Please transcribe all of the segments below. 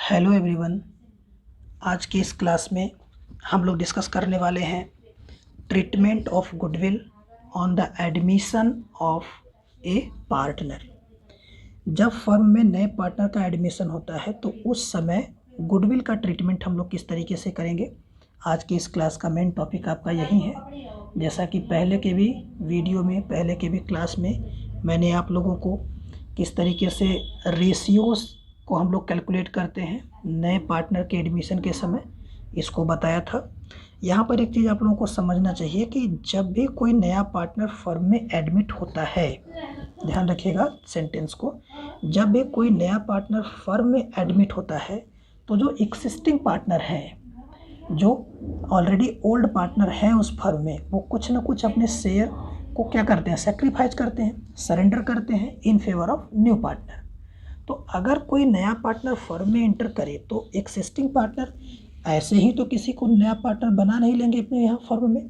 Hello everyone. आज की इस क्लास में हम लोग डिस्कस करने वाले हैं treatment of goodwill on the admission of A partner. जब फर्म में नए पार्टनर का एडमिशन होता है तो उस समय गुडविल का ट्रीटमेंट हम लोग किस तरीके से करेंगे। आज की इस क्लास का मेन टॉपिक आपका यही है। जैसा कि पहले के भी वीडियो में, पहले के भी क्लास में मैंने आप लोगों को किस तरीके से रेशियोज़ को हम लोग कैलकुलेट करते हैं नए पार्टनर के एडमिशन के समय, इसको बताया था। यहाँ पर एक चीज़ आप लोगों को समझना चाहिए कि जब भी कोई नया पार्टनर फर्म में एडमिट होता है, ध्यान रखिएगा सेंटेंस को, जब भी कोई नया पार्टनर फर्म में एडमिट होता है तो जो एक्सिस्टिंग पार्टनर हैं, जो ऑलरेडी ओल्ड पार्टनर हैं उस फर्म में, वो कुछ ना कुछ अपने शेयर को क्या करते हैं, सेक्रीफाइस करते हैं, सरेंडर करते हैं in favour of new partner. तो अगर कोई नया पार्टनर फर्म में एंटर करे तो एक्सिस्टिंग पार्टनर ऐसे ही तो किसी को नया पार्टनर बना नहीं लेंगे अपने यहाँ फर्म में।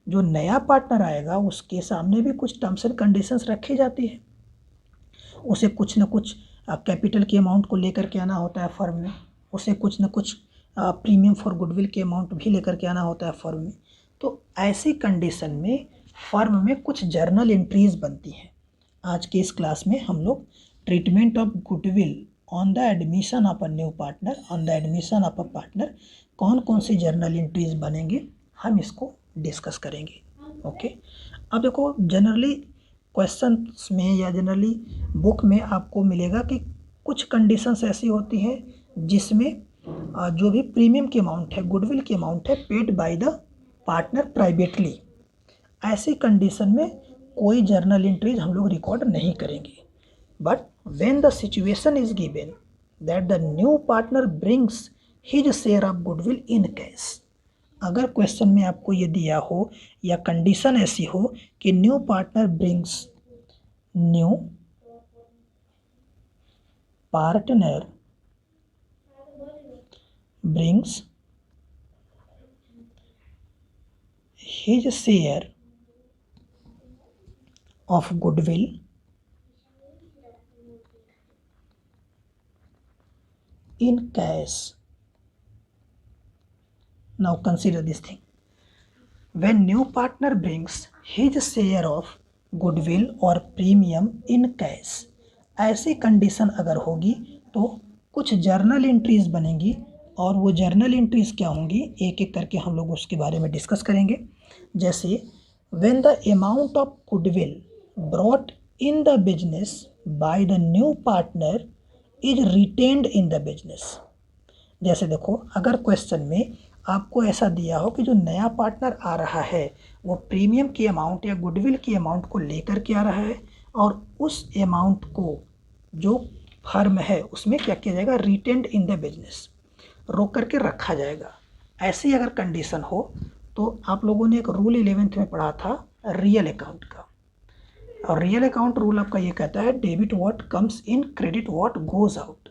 जो नया पार्टनर आएगा उसके सामने भी कुछ टर्म्स एंड कंडीशंस रखी जाती है। उसे कुछ न कुछ कैपिटल के अमाउंट को लेकर के आना होता है फर्म में, उसे कुछ न कुछ प्रीमियम फॉर गुडविल के अमाउंट भी लेकर के आना होता है फर्म में। तो ऐसी कंडीशन में फर्म में कुछ जर्नल एंट्रीज बनती हैं। आज के इस क्लास में हम लोग treatment of goodwill on the admission of a new partner, on the admission of a partner, कौन कौन सी जर्नल एंट्रीज बनेंगे हम इसको डिस्कस करेंगे। ओके, अब देखो जनरली क्वेश्चंस में या जनरली बुक में आपको मिलेगा कि कुछ कंडीशंस ऐसी होती हैं जिसमें जो भी प्रीमियम की अमाउंट है, गुडविल की अमाउंट है, paid by the partner privately. ऐसी कंडीशन में कोई जर्नल एंट्रीज हम लोग रिकॉर्ड नहीं करेंगे। But when the situation is given that the new partner brings his share of goodwill in cash, अगर क्वेश्चन में आपको ये दिया हो या कंडीशन ऐसी हो कि new partner brings his share of goodwill in cash. Now consider this thing. When new partner brings his share of goodwill or premium in cash, ऐसी कंडीशन अगर होगी तो कुछ जर्नल एंट्रीज बनेंगी, और वो जर्नल एंट्रीज क्या होंगी एक एक करके हम लोग उसके बारे में डिस्कस करेंगे। जैसे when the amount of goodwill brought in the business by the new partner is retained in the business। जैसे देखो, अगर क्वेश्चन में आपको ऐसा दिया हो कि जो नया पार्टनर आ रहा है वो प्रीमियम की अमाउंट या गुडविल की अमाउंट को लेकर के आ रहा है, और उस अमाउंट को जो फर्म है उसमें क्या किया जाएगा, रिटेन्ड इन द बिजनेस, रोक करके रखा जाएगा। ऐसी अगर कंडीशन हो तो आप लोगों ने एक रूल 11th में पढ़ा था रियल अकाउंट का, और रियल अकाउंट रूल आपका ये कहता है debit what comes in, credit what goes out.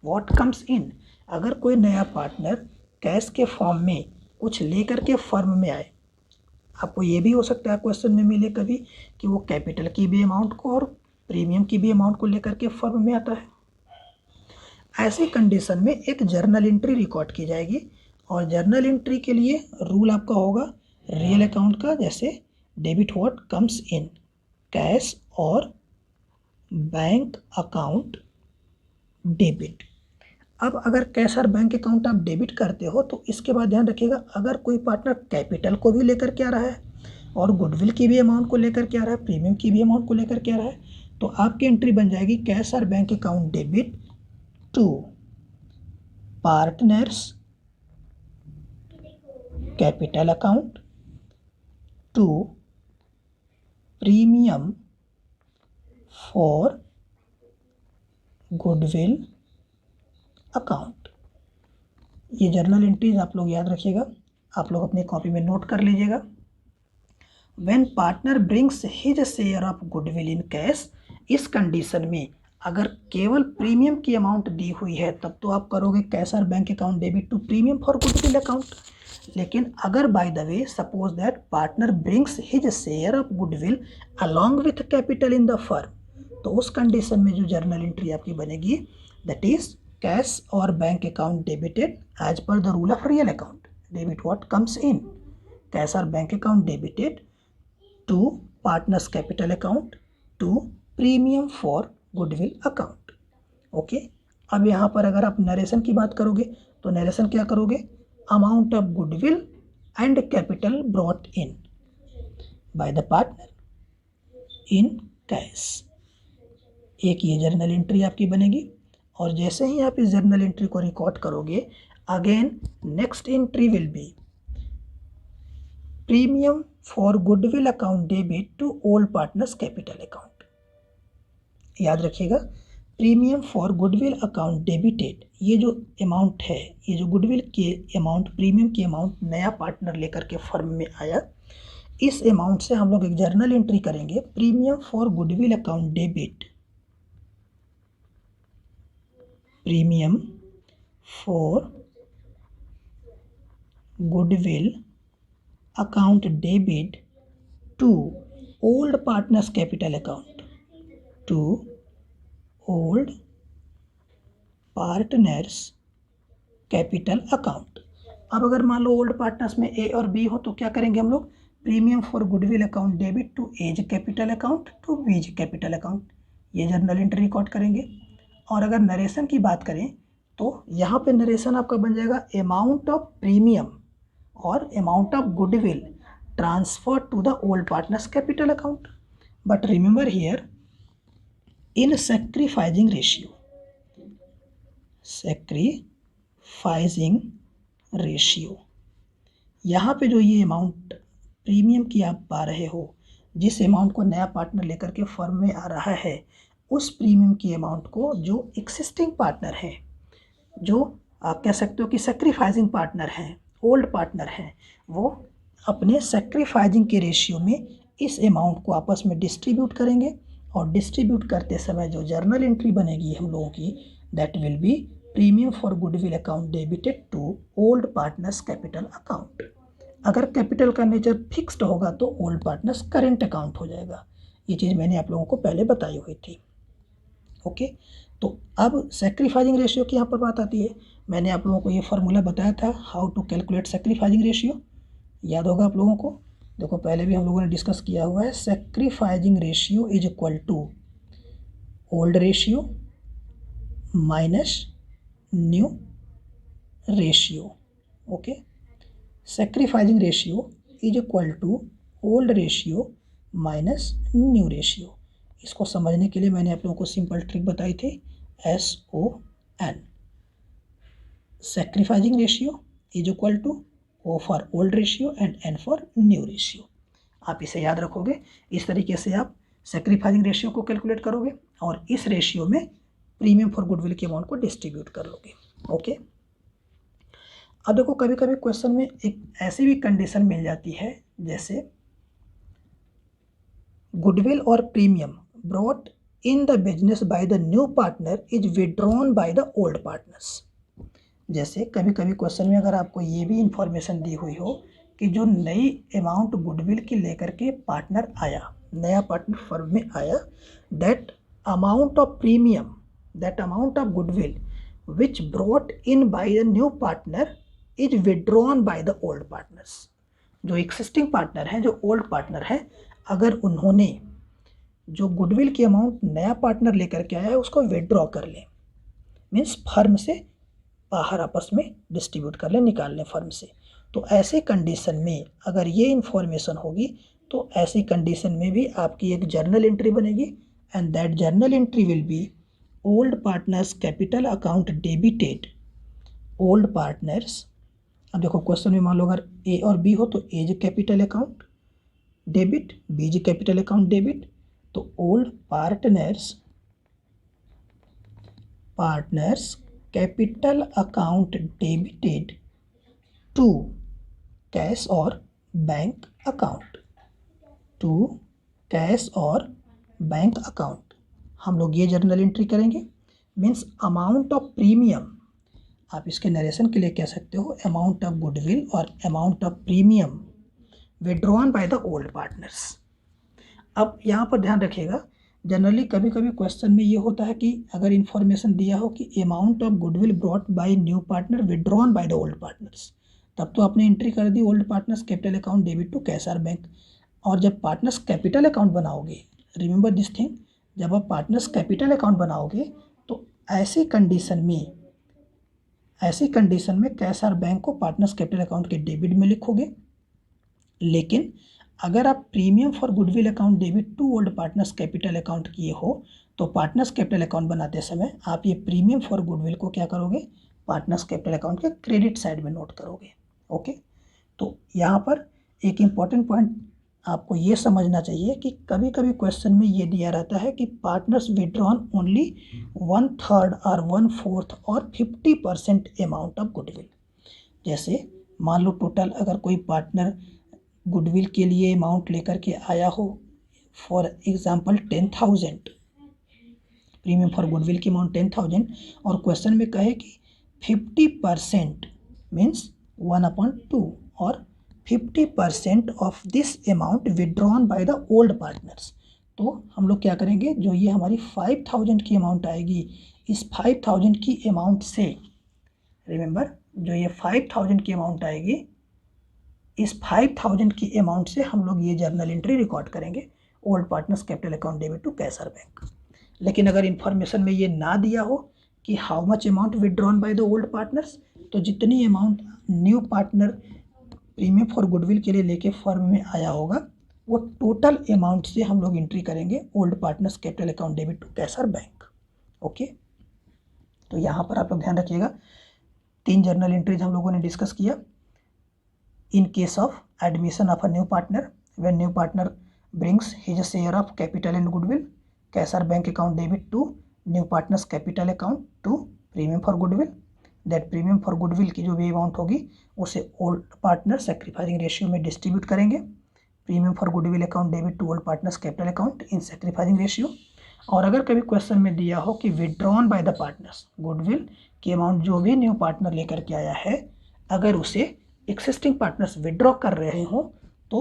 What comes in, अगर कोई नया पार्टनर कैश के फॉर्म में कुछ लेकर के फर्म में आए, आपको ये भी हो सकता है क्वेश्चन में मिले कभी कि वो कैपिटल की भी अमाउंट को और प्रीमियम की भी अमाउंट को लेकर के फर्म में आता है। ऐसी कंडीशन में एक जर्नल एंट्री रिकॉर्ड की जाएगी, और जर्नल एंट्री के लिए रूल आपका होगा रियल अकाउंट का, जैसे debit what comes in, cash और बैंक अकाउंट डेबिट। अब अगर कैश और बैंक अकाउंट आप डेबिट करते हो तो इसके बाद ध्यान रखिएगा, अगर कोई पार्टनर कैपिटल को भी लेकर के आ रहा है और गुडविल की भी अमाउंट को लेकर के आ रहा है, प्रीमियम की भी अमाउंट को लेकर के आ रहा है, तो आपकी एंट्री बन जाएगी कैश और bank account debit to partners capital account to premium for goodwill account. ये जर्नल एंट्रीज आप लोग याद रखिएगा, आप लोग अपनी कॉपी में नोट कर लीजिएगा। When partner brings his share of goodwill in cash, इस कंडीशन में अगर केवल प्रीमियम की अमाउंट दी हुई है तब तो आप करोगे कैश और bank account debit to premium for goodwill account. लेकिन अगर by the way suppose that partner brings his share of goodwill along with capital in the firm, तो उस कंडीशन में जो जर्नल एंट्री आपकी बनेगी that is cash or bank account debited as per the rule of real account. Debit what comes in? Cash or bank account debited to partners capital account to premium for goodwill account. Okay, अब यहाँ पर अगर आप narration की बात करोगे तो narration क्या करोगे? Amount of goodwill and capital brought in by the partner in cash. एक ये जर्नल एंट्री आपकी बनेगी और जैसे ही आप इस जर्नल एंट्री को रिकॉर्ड करोगे, again next entry will be premium for goodwill account debit to old partners capital account. याद रखिएगा, premium for goodwill account debited, ये जो अमाउंट है, ये जो गुडविल के अमाउंट, प्रीमियम की अमाउंट नया पार्टनर लेकर के फर्म में आया, इस अमाउंट से हम लोग एक जर्नल एंट्री करेंगे, premium for goodwill account debit, premium for goodwill account debit to old partners capital account, to old partners capital account. अब अगर मान लो ओल्ड पार्टनर्स में ए और बी हो तो क्या करेंगे हम लोग? Premium for goodwill account debit to A's capital account to B's capital account, ये जर्नल एंट्री रिकॉर्ड करेंगे। और अगर नरेशन की बात करें तो यहाँ पे नरेशन आपका बन जाएगा अमाउंट ऑफ प्रीमियम और amount of goodwill transfer to the old partners capital account. But remember here, in sacrificing ratio, sacrificing ratio, यहाँ पे जो ये अमाउंट प्रीमियम की आप पा रहे हो, जिस अमाउंट को नया पार्टनर लेकर के फर्म में आ रहा है, उस प्रीमियम की अमाउंट को जो एक्सिस्टिंग पार्टनर है, जो आप कह सकते हो कि सैक्रिफाइजिंग पार्टनर हैं, ओल्ड पार्टनर हैं, वो अपने सैक्रिफाइजिंग के रेशियो में इस अमाउंट को आपस में डिस्ट्रीब्यूट करेंगे। और डिस्ट्रीब्यूट करते समय जो जर्नल एंट्री बनेगी हम लोगों की, that will be premium for goodwill account debited to old partners capital account. अगर कैपिटल का नेचर फिक्स्ड होगा तो ओल्ड पार्टनर्स करेंट अकाउंट हो जाएगा। ये चीज़ मैंने आप लोगों को पहले बताई हुई थी। ओके, तो अब सैक्रिफाइजिंग रेशियो की यहाँ पर बात आती है। मैंने आप लोगों को ये फार्मूला बताया था, how to calculate sacrificing ratio, याद होगा आप लोगों को। देखो पहले भी हम लोगों ने डिस्कस किया हुआ है। Sacrificing ratio is equal to old ratio minus new ratio. Okay, sacrificing ratio is equal to old ratio minus new ratio. इसको समझने के लिए मैंने आप लोगों को सिंपल ट्रिक बताई थी, SON। Sacrificing ratio is equal to O for old ratio and N for new ratio. आप इसे याद रखोगे। इस तरीके से आप सैक्रिफाइजिंग रेशियो को कैलकुलेट करोगे और इस रेशियो में प्रीमियम फॉर गुडविल के अमाउंट को डिस्ट्रीब्यूट कर लोगे। ओके, अब देखो कभी कभी क्वेश्चन में एक ऐसी भी कंडीशन मिल जाती है, जैसे गुडविल और premium brought in the business by the new partner is withdrawn by the old partners. जैसे कभी कभी क्वेश्चन में अगर आपको ये भी इंफॉर्मेशन दी हुई हो कि जो नई अमाउंट गुडविल की लेकर के पार्टनर आया, नया पार्टनर फर्म में आया, that amount of premium, that amount of goodwill which brought in by the new partner is withdrawn by the old partners. जो एक्सिस्टिंग पार्टनर हैं, जो ओल्ड पार्टनर हैं, अगर उन्होंने जो गुडविल की अमाउंट नया पार्टनर लेकर के आया है उसको विड्रॉ कर लें, मीन्स फर्म से बाहर आपस में डिस्ट्रीब्यूट कर लें, निकाल लें फर्म से, तो ऐसे कंडीशन में अगर ये इन्फॉर्मेशन होगी तो ऐसी कंडीशन में भी आपकी एक जर्नल एंट्री बनेगी and that journal entry will be old partners capital account debited, old partners. अब देखो क्वेश्चन में मान लो अगर ए और बी हो तो A's capital account debit, B's capital account debit, तो old partners capital account debited to cash और बैंक अकाउंट, टू कैश और बैंक अकाउंट। हम लोग ये जर्नल एंट्री करेंगे, मीन्स अमाउंट ऑफ प्रीमियम, आप इसके नरेशन के लिए कह सकते हो अमाउंट ऑफ गुडविल और amount of premium withdrawn by the old partners. अब यहाँ पर ध्यान रखिएगा, जनरली कभी कभी क्वेश्चन में ये होता है कि अगर इन्फॉर्मेशन दिया हो कि amount of goodwill brought by new partner withdrawn by the old partners, तब तो आपने एंट्री कर दी old partners capital account debit to cash or bank. और जब पार्टनर्स कैपिटल अकाउंट बनाओगे, रिमेंबर दिस थिंग, जब आप पार्टनर्स कैपिटल अकाउंट बनाओगे तो ऐसी कंडीशन में कैसार बैंक को पार्टनर्स कैपिटल अकाउंट के डेबिट में लिखोगे। लेकिन अगर आप premium for goodwill account debit to old partners capital account किए हो तो पार्टनर्स कैपिटल अकाउंट बनाते समय आप ये प्रीमियम फॉर गुडविल को क्या करोगे, पार्टनर्स कैपिटल अकाउंट के क्रेडिट साइड में नोट करोगे। ओके, तो यहाँ पर एक इम्पॉर्टेंट पॉइंट आपको ये समझना चाहिए कि कभी कभी क्वेश्चन में ये दिया रहता है कि पार्टनर्स विड्रॉन ओनली 1/3 और 1/4 और 50% अमाउंट ऑफ गुडविल। जैसे मान लो टोटल अगर कोई पार्टनर गुडविल के लिए अमाउंट लेकर के आया हो, for example 10,000, premium for goodwill की अमाउंट 10,000, और क्वेश्चन में कहे कि 50% मीन्स 1/2 और 50% of this amount withdrawn by the old partners, तो हम लोग क्या करेंगे, जो ये हमारी 5,000 की अमाउंट आएगी, इस 5,000 की अमाउंट से, रिमेंबर जो ये 5,000 की अमाउंट आएगी, इस 5,000 की अमाउंट से हम लोग ये जर्नल एंट्री रिकॉर्ड करेंगे old partners capital account debit to cash or bank. लेकिन अगर इन्फॉर्मेशन में ये ना दिया हो कि how much amount withdrawn by the old partners, तो जितनी amount new partner premium for goodwill के लिए लेके फर्म में आया होगा वो टोटल अमाउंट से हम लोग एंट्री करेंगे old partners capital account debit to cash or bank. Okay, तो यहाँ पर आप लोग ध्यान रखिएगा, 3 जर्नल एंट्रीज हम लोगों ने डिस्कस किया। In case of admission of a new partner, when new partner brings his share of capital and goodwill, cash or bank account debit to new partner's capital account to premium for goodwill, that premium for goodwill की जो भी amount होगी उसे old partner sacrificing ratio में distribute करेंगे, premium for goodwill account debit to old partner's capital account in sacrificing ratio। और अगर कभी क्वेश्चन में दिया हो कि withdrawn by the partners, goodwill की अमाउंट जो भी न्यू पार्टनर लेकर के आया है, अगर उसे एक्सिस्टिंग पार्टनर्स विड्रॉ कर रहे हो तो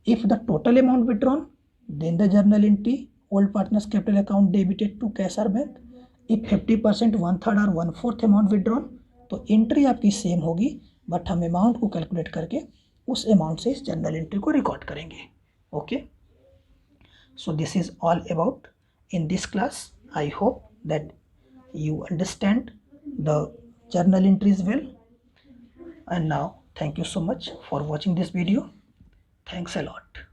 if the total amount withdrawn then the journal entry old partners capital account debited to cash or bank, if 50%, 1/3 और 1/4 अमाउंट विड्रॉन, तो एंट्री आपकी सेम होगी, बट हम अमाउंट को कैलकुलेट करके उस अमाउंट से इस जर्नल एंट्री को रिकॉर्ड करेंगे। Okay, so this is all about in this class. I hope that you understand the journal entries well, and now thank you so much for watching this video. Thanks a lot.